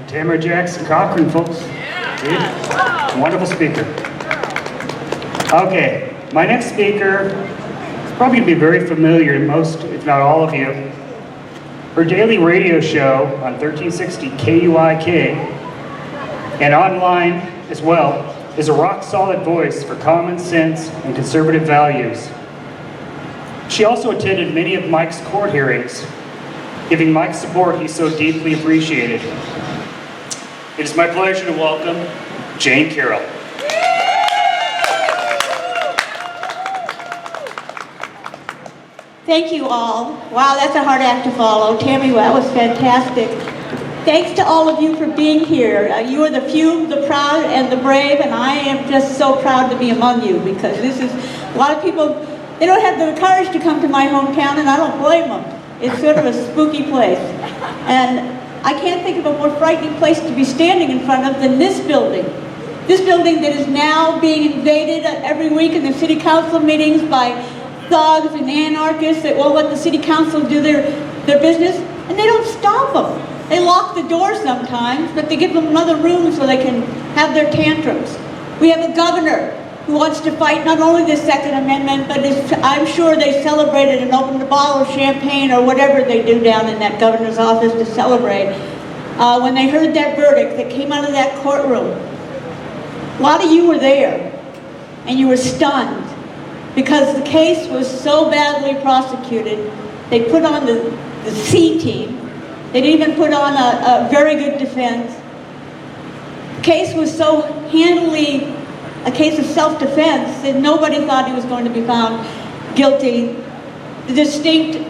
Tamara Jackson Cochran, folks. Yeah. Wonderful speaker. Okay, my next speaker is probably going to be very familiar to most, if not all of you. Her daily radio show on 1360 KUIK and online as well is a rock-solid voice for common sense and conservative values. She also attended many of Mike's court hearings, giving Mike support he so deeply appreciated. It is my pleasure to welcome Jayne Carroll. Thank you all. Wow, that's a hard act to follow. Tammy, that was fantastic. Thanks to all of you for being here. You are the few, the proud, and the brave, and I am just so proud to be among you, because this is, a lot of people, they don't have the courage to come to my hometown, and I don't blame them. It's sort of a spooky place. And I can't think of a more frightening place to be standing in front of than this building. This building that is now being invaded every week in the city council meetings by thugs and anarchists that won't let the city council do their business, and they don't stop them. They lock the door sometimes, but they give them another room so they can have their tantrums. We have a governor who wants to fight not only the Second Amendment, but I'm sure they celebrated and opened a bottle of champagne or whatever they do down in that governor's office to celebrate. When they heard that verdict that came out of that courtroom, a lot of you were there, and you were stunned, because the case was so badly prosecuted. They put on the C team. They didn't even put on a very good defense. The case was so handily a case of self-defense that nobody thought he was going to be found guilty. The distinct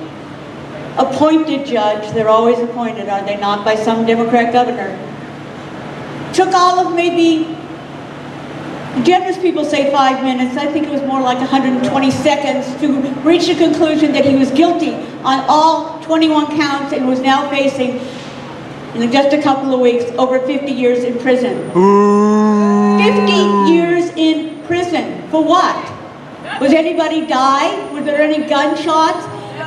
appointed judge, they're always appointed, are they not, by some Democrat governor, took all of maybe, generous people say 5 minutes, I think it was more like 120 seconds, to reach a conclusion that he was guilty on all 21 counts and was now facing, in just a couple of weeks, over 50 years in prison. 50 years in prison. For what? Was anybody die? Were there any gunshots?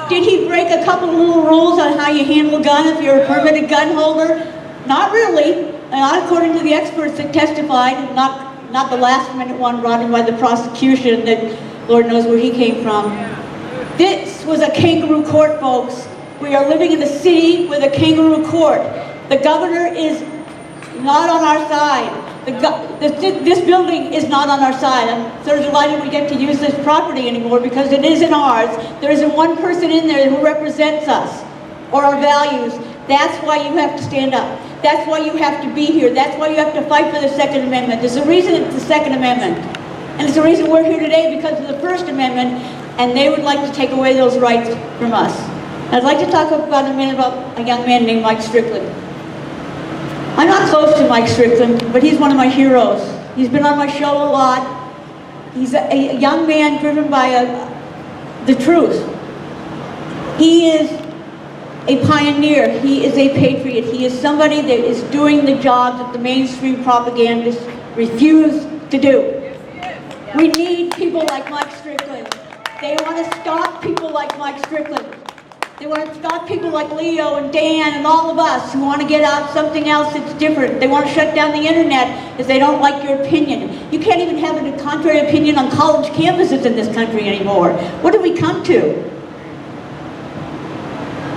Did he break a couple of little rules on how you handle a gun if you're a permitted gun holder? Not really. Not according to the experts that testified, not the last minute one brought in by the prosecution that Lord knows where he came from. This was a kangaroo court, folks. We are living in a city with a kangaroo court. The governor is not on our side. This building is not on our side. I'm sort of delighted we get to use this property anymore, because it isn't ours. There isn't one person in there who represents us or our values. That's why you have to stand up. That's why you have to be here. That's why you have to fight for the Second Amendment. There's a reason it's the Second Amendment. And it's the reason we're here today, because of the First Amendment, and they would like to take away those rights from us. I'd like to talk about a minute about a young man named Mike Strickland. I'm not close to Mike Strickland, but he's one of my heroes. He's been on my show a lot. He's a young man driven by the truth. He is a pioneer. He is a patriot. He is somebody that is doing the job that the mainstream propagandists refuse to do. We need people like Mike Strickland. They want to stop people like Mike Strickland. They want to stop people like Leo and Dan and all of us who want to get out something else that's different. They want to shut down the internet if they don't like your opinion. You can't even have a contrary opinion on college campuses in this country anymore. What did we come to?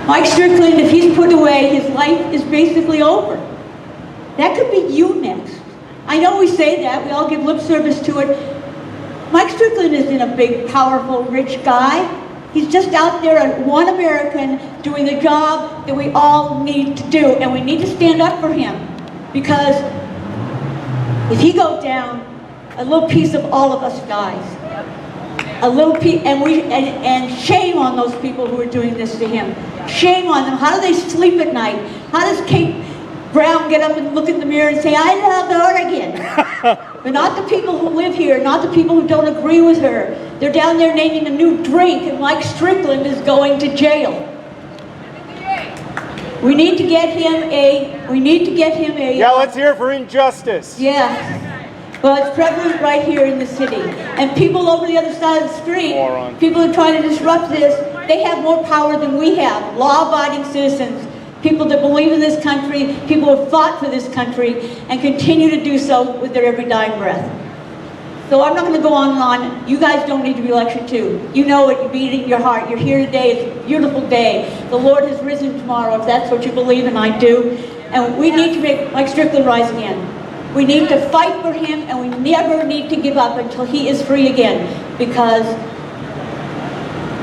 Mike Strickland, if he's put away, his life is basically over. That could be you next. I know we say that, we all give lip service to it. Mike Strickland isn't a big, powerful, rich guy. He's just out there, one American, doing the job that we all need to do, and we need to stand up for him, because if he goes down, a little piece of all of us dies. A little piece, and shame on those people who are doing this to him. Shame on them. How do they sleep at night? How does Kate Brown get up and look in the mirror and say, "I love Oregon"? But not the people who live here, not the people who don't agree with her. They're down there naming a new drink, and Mike Strickland is going to jail. We need to get him a... Yeah, let's hear for injustice. Yeah. Well, it's prevalent right here in the city. And people over the other side of the street, people who try to disrupt this, they have more power than we have. Law-abiding citizens. people that believe in this country, people who have fought for this country, and continue to do so with their every dying breath. So I'm not going to go on and on. You guys don't need to be lectured to. You know it, you beat it in your heart. You're here today, it's a beautiful day. The Lord has risen tomorrow, if that's what you believe, and I do. And we need to make Mike Strickland rise again. We need to fight for him, and we never need to give up until he is free again, because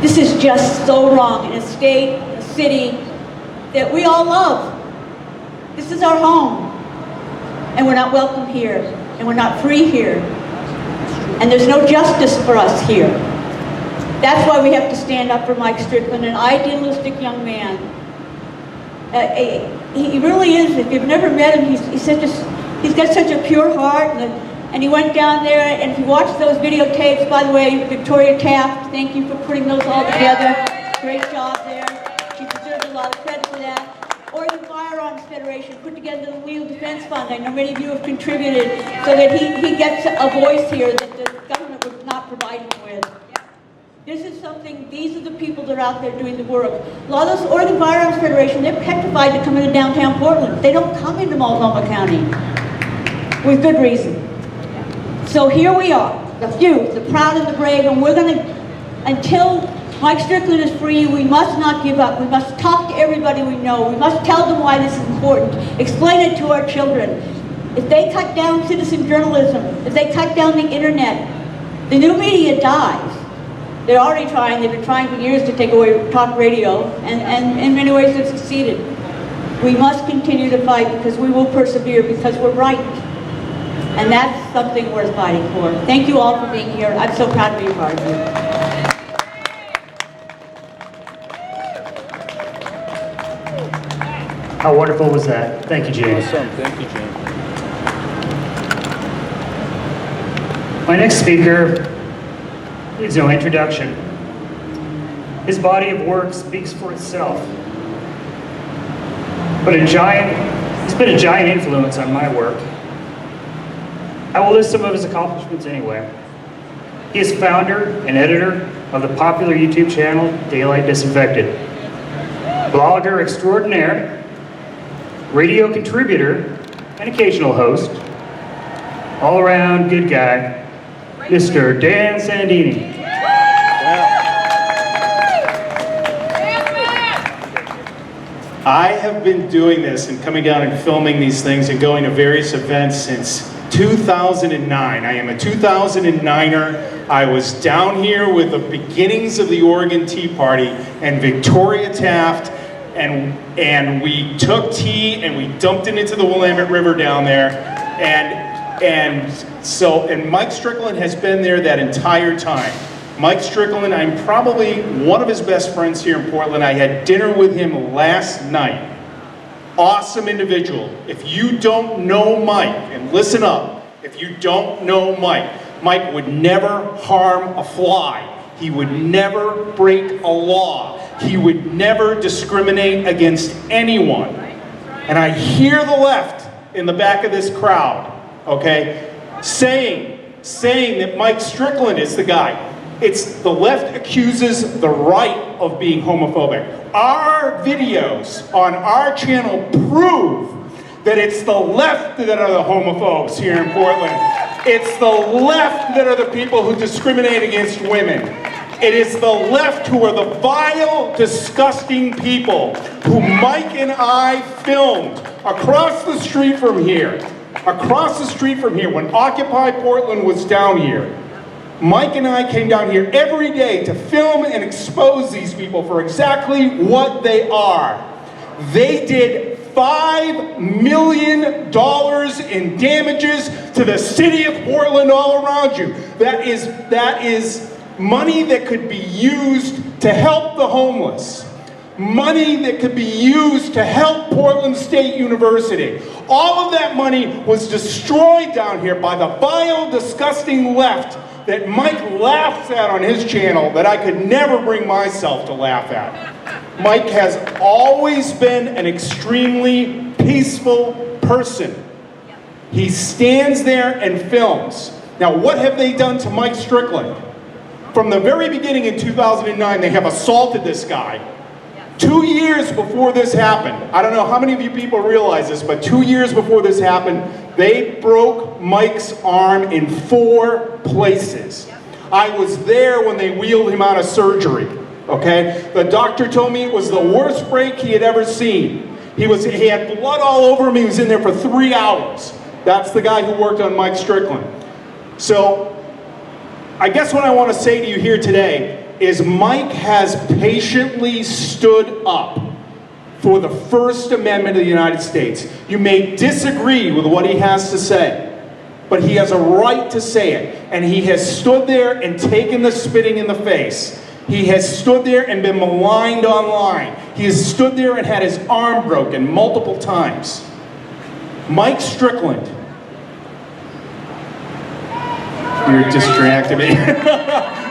this is just so wrong in a state, a city that we all love. This is our home, and we're not welcome here, and we're not free here, and there's no justice for us here. That's why we have to stand up for Mike Strickland, an idealistic young man. He really is. If you've never met him, he's got such a pure heart, and he went down there, and if you watch those videotapes, by the way, Victoria Taft, thank you for putting those all together. Great job there. She deserves a lot of credit for that. Oregon Firearms Federation put together the Legal Defense Fund. I know many of you have contributed so that he gets a voice here that the government would not provide him with. This is something, these are the people that are out there doing the work. A lot of those Oregon Firearms Federation, they're petrified to come into downtown Portland. They don't come into Multnomah County with good reason. So here we are, the few, the proud and the brave, and we're going to, until Mike Strickland is free, we must not give up. We must talk to everybody we know. We must tell them why this is important. Explain it to our children. If they cut down citizen journalism, if they cut down the internet, the new media dies. They're already trying, they've been trying for years to take away talk radio, and in many ways they've succeeded. We must continue to fight because we will persevere because we're right. And that's something worth fighting for. Thank you all for being here. I'm so proud to be a part of you. How wonderful was that? Thank you, Jayne. Awesome. Thank you, Jayne. My next speaker needs no introduction. His body of work speaks for itself. But he's been a giant influence on my work. I will list some of his accomplishments anyway. He is founder and editor of the popular YouTube channel Daylight Disinfected, blogger extraordinaire, radio contributor, and occasional host, all-around good guy, Mr. Dan Sandini. I have been doing this and coming down and filming these things and going to various events since 2009. I am a 2009er. I was down here with the beginnings of the Oregon Tea Party and Victoria Taft, and we took tea and we dumped it into the Willamette River down there, and Mike Strickland has been there that entire time. Mike Strickland, I'm probably one of his best friends here in Portland. I had dinner with him last night. Awesome individual. If you don't know Mike, and listen up, if you don't know Mike, Mike would never harm a fly. He would never break a law. He would never discriminate against anyone. And I hear the left in the back of this crowd, okay, saying that Mike Strickland is the guy. It's the left accuses the right of being homophobic. Our videos on our channel prove that it's the left that are the homophobes here in Portland. It's the left that are the people who discriminate against women. It is the left who are the vile, disgusting people who Mike and I filmed across the street from here. Across the street from here, when Occupy Portland was down here, Mike and I came down here every day to film and expose these people for exactly what they are. They did $5 million in damages to the city of Portland all around you. That is money that could be used to help the homeless. Money that could be used to help Portland State University. All of that money was destroyed down here by the vile, disgusting left that Mike laughs at on his channel that I could never bring myself to laugh at. Mike has always been an extremely peaceful person. He stands there and films. Now, what have they done to Mike Strickland? From the very beginning in 2009, they have assaulted this guy. 2 years before this happened, I don't know how many of you people realize this, but 2 years before this happened, they broke Mike's arm in 4 places. I was there when they wheeled him out of surgery, okay? The doctor told me it was the worst break he had ever seen. He had blood all over him, he was in there for 3 hours. That's the guy who worked on Mike Strickland. So, I guess what I want to say to you here today is Mike has patiently stood up for the First Amendment of the United States. You may disagree with what he has to say, but he has a right to say it. And he has stood there and taken the spitting in the face. He has stood there and been maligned online. He has stood there and had his arm broken multiple times. Mike Strickland. You're distracting me.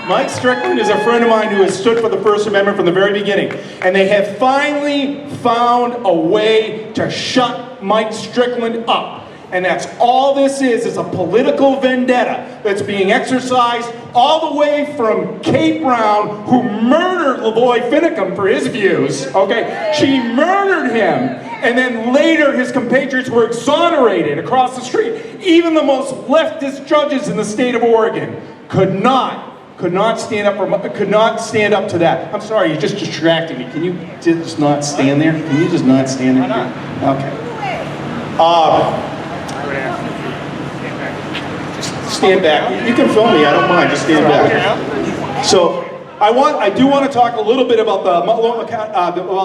Mike Strickland is a friend of mine who has stood for the First Amendment from the very beginning. And they have finally found a way to shut Mike Strickland up. And that's all this is a political vendetta that's being exercised all the way from Kate Brown, who murdered LaVoy Finicum for his views, okay? She murdered him, and then later his compatriots were exonerated across the street. Even the most leftist judges in the state of Oregon could not stand up to that. I'm sorry, you're just distracting me. Can you just not stand there? Can you just not stand there? Okay. Just stand back. You can film me. I don't mind. Just stand back. So I do want to talk a little bit about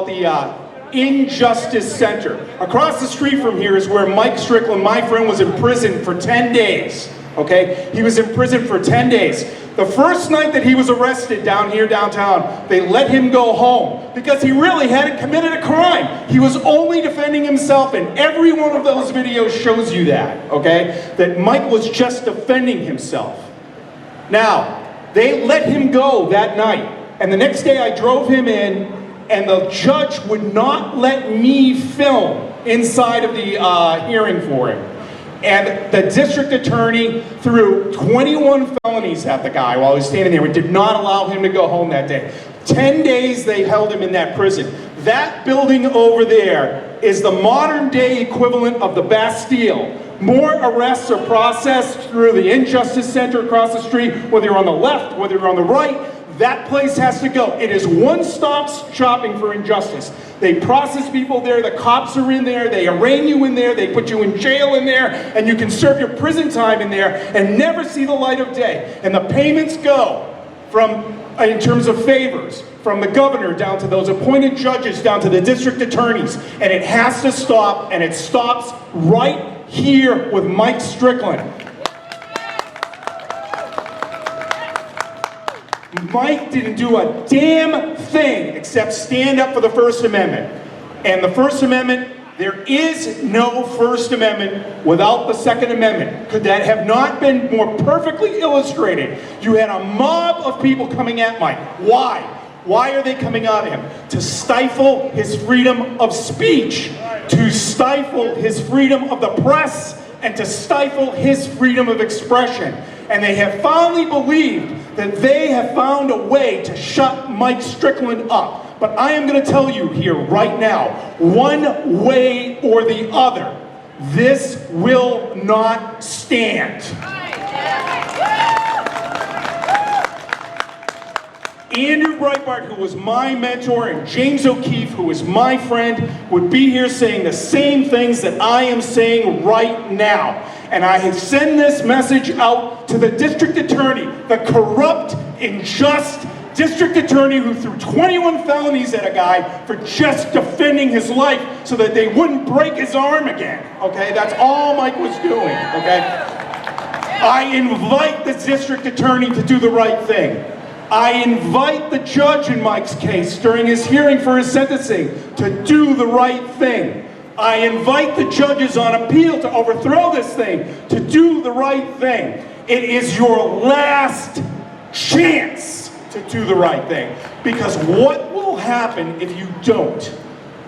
the Injustice Center. Across the street from here is where Mike Strickland, my friend, was in prison for 10 days. Okay? He was in prison for 10 days. The first night that he was arrested down here downtown, they let him go home because he really hadn't committed a crime. He was only defending himself, and every one of those videos shows you that, okay? That Mike was just defending himself. Now, they let him go that night, and the next day I drove him in, and the judge would not let me film inside of the hearing for him. And the district attorney threw 21 felonies at the guy while he was standing there and did not allow him to go home that day. 10 days they held him in that prison. That building over there is the modern day equivalent of the Bastille. More arrests are processed through the Injustice Center across the street, whether you're on the left, whether you're on the right. That place has to go. It is one-stop shopping for injustice. They process people there, the cops are in there, they arraign you in there, they put you in jail in there, and you can serve your prison time in there and never see the light of day. And the payments go from, in terms of favors, from the governor down to those appointed judges, down to the district attorneys. And it has to stop, and it stops right here with Mike Strickland. Mike didn't do a damn thing except stand up for the First Amendment. And the First Amendment, there is no First Amendment without the Second Amendment. Could that have not been more perfectly illustrated? You had a mob of people coming at Mike. Why? Why are they coming at him? To stifle his freedom of speech, to stifle his freedom of the press, and to stifle his freedom of expression. And they have finally believed that they have found a way to shut Mike Strickland up. But I am going to tell you here right now, one way or the other, this will not stand. Andrew Breitbart, who was my mentor, and James O'Keefe, who is my friend, would be here saying the same things that I am saying right now. And I have sent this message out to the district attorney, the corrupt, unjust district attorney who threw 21 felonies at a guy for just defending his life so that they wouldn't break his arm again. Okay, that's all Mike was doing, okay? I invite the district attorney to do the right thing. I invite the judge in Mike's case during his hearing for his sentencing to do the right thing. I invite the judges on appeal to overthrow this thing, to do the right thing. It is your last chance to do the right thing. Because what will happen if you don't?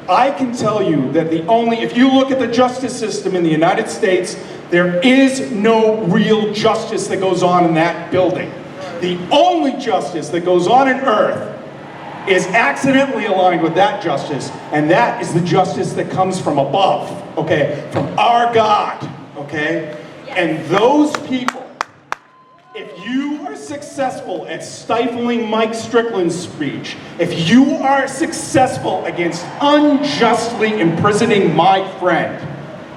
I can tell you that if you look at the justice system in the United States, there is no real justice that goes on in that building. The only justice that goes on earth is accidentally aligned with that justice, and that is the justice that comes from above, okay? From our God, okay? And those people, if you are successful at stifling Mike Strickland's speech, if you are successful against unjustly imprisoning my friend,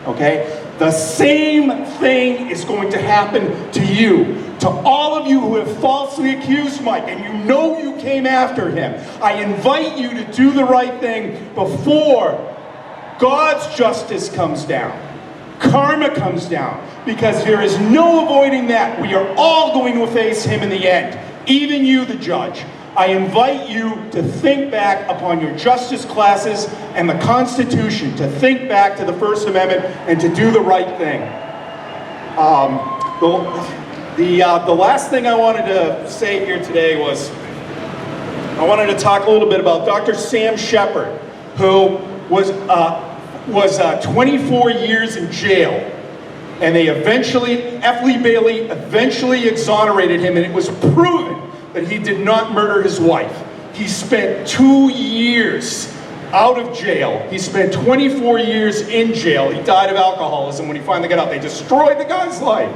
okay, the same thing is going to happen to you. To all of you who have falsely accused Mike, and you know you came after him, I invite you to do the right thing before God's justice comes down. Karma comes down, because there is no avoiding that. We are all going to face him in the end, even you, the judge. I invite you to think back upon your justice classes and the Constitution, to think back to the First Amendment and to do the right thing. The last thing I wanted to say here today was, I wanted to talk a little bit about Dr. Sam Shepard, who was 24 years in jail, and they F. Lee Bailey eventually exonerated him, and it was proven that he did not murder his wife. He spent 2 years out of jail. He spent 24 years in jail. He died of alcoholism when he finally got out. They destroyed the guy's life.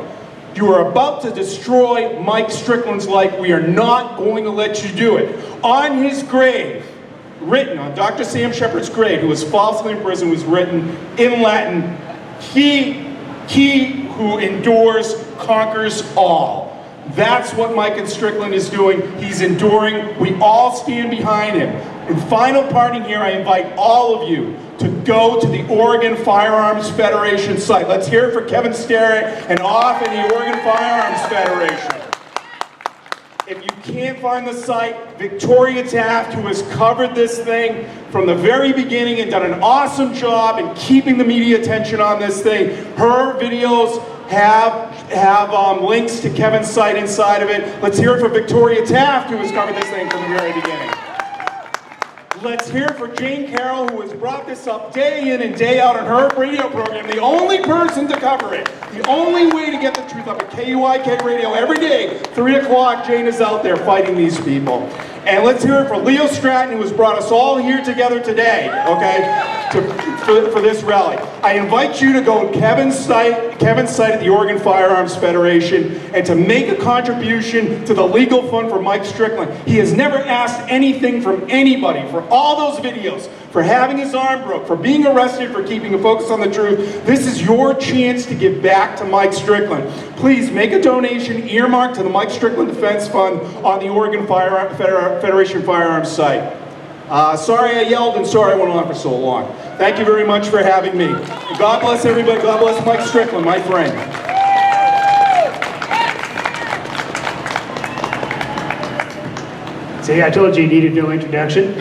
You are about to destroy Mike Strickland's life. We are not going to let you do it. On his grave, written on Dr. Sam Shepard's grave, who was falsely imprisoned, was written in Latin, he who endures conquers all. That's what Mike and Strickland is doing. He's enduring. We all stand behind him. In final parting here, I invite all of you to go to the Oregon Firearms Federation site. Let's hear it for Kevin Sterrett and off in the Oregon Firearms Federation. If you can't find the site, Victoria Taft, who has covered this thing from the very beginning and done an awesome job in keeping the media attention on this thing, her videos have links to Kevin's site inside of it. Let's hear it for Victoria Taft, who has covered this thing from the very beginning. Let's hear it for Jayne Carroll, who has brought this up day in and day out on her radio program, the only person to cover it. The only way to get the truth up at KUIK Radio every day, 3 o'clock, Jayne is out there fighting these people. And let's hear it for Leo Stratton, who has brought us all here together today, okay, for this rally. I invite you to go to Kevin's site at the Oregon Firearms Federation, and to make a contribution to the legal fund for Mike Strickland. He has never asked anything from anybody for all those videos, for having his arm broke, for being arrested, for keeping a focus on the truth. This is your chance to give back to Mike Strickland. Please make a donation earmarked to the Mike Strickland Defense Fund on the Oregon Federation Firearms site. Sorry I yelled, and sorry I went on for so long. Thank you very much for having me. God bless everybody. God bless Mike Strickland, my friend. See, I told you you needed no introduction.